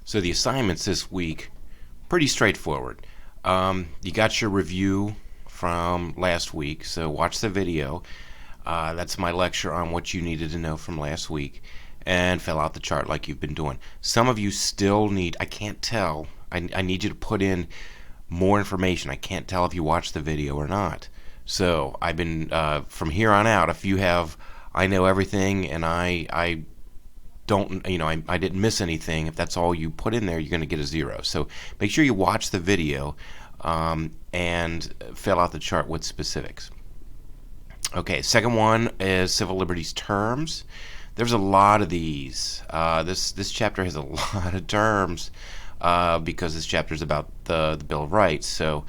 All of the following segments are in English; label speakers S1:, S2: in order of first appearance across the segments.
S1: So the assignments this week, pretty straightforward. You got your review from last week, so watch the video. That's my lecture on what you needed to know from last week, and fill out the chart like you've been doing. Some of you still need, I can't tell, I need you to put in more information. I can't tell if you watched the video or not. So I've been, from here on out, if you have, I know everything and I don't, I didn't miss anything, if that's all you put in there, you're going to get a 0. So make sure you watch the video and fill out the chart with specifics. Okay, second one is civil liberties terms. There's a lot of these. This chapter has a lot of terms because this chapter is about the Bill of Rights. So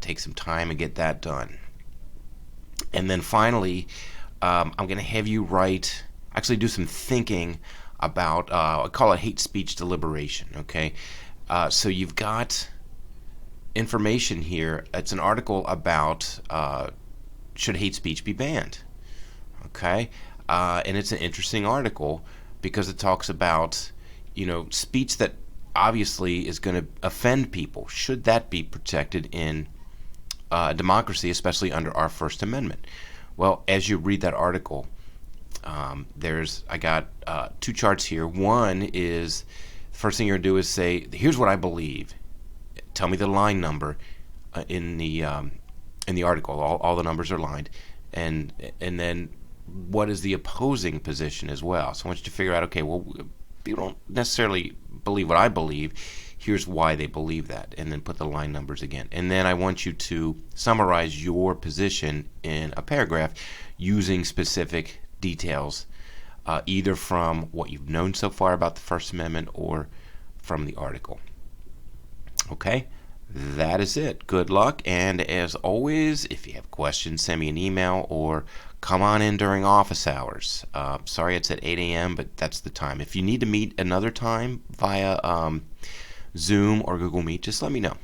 S1: take some time and get that done. And then finally, I'm going to have you actually do some thinking about, I call it hate speech deliberation. Okay, so you've got information here. It's an article about should hate speech be banned. Okay, and it's an interesting article because it talks about speech that obviously is going to offend people. Should that be protected in democracy, especially under our First Amendment? Well, as you read that article, I got 2 charts here. One is, the first thing you're going to do is say, here's what I believe. Tell me the line number in the article. All the numbers are lined. And then what is the opposing position as well. So I want you to figure out, okay, well, people don't necessarily believe what I believe. Here's why they believe that. And then put the line numbers again. And then I want you to summarize your position in a paragraph using specific details, either from what you've known so far about the First Amendment or from the article. Okay, that is it. Good luck, and as always, if you have questions, send me an email or come on in during office hours. Sorry it's at 8 a.m., but that's the time. If you need to meet another time via Zoom or Google Meet, just let me know.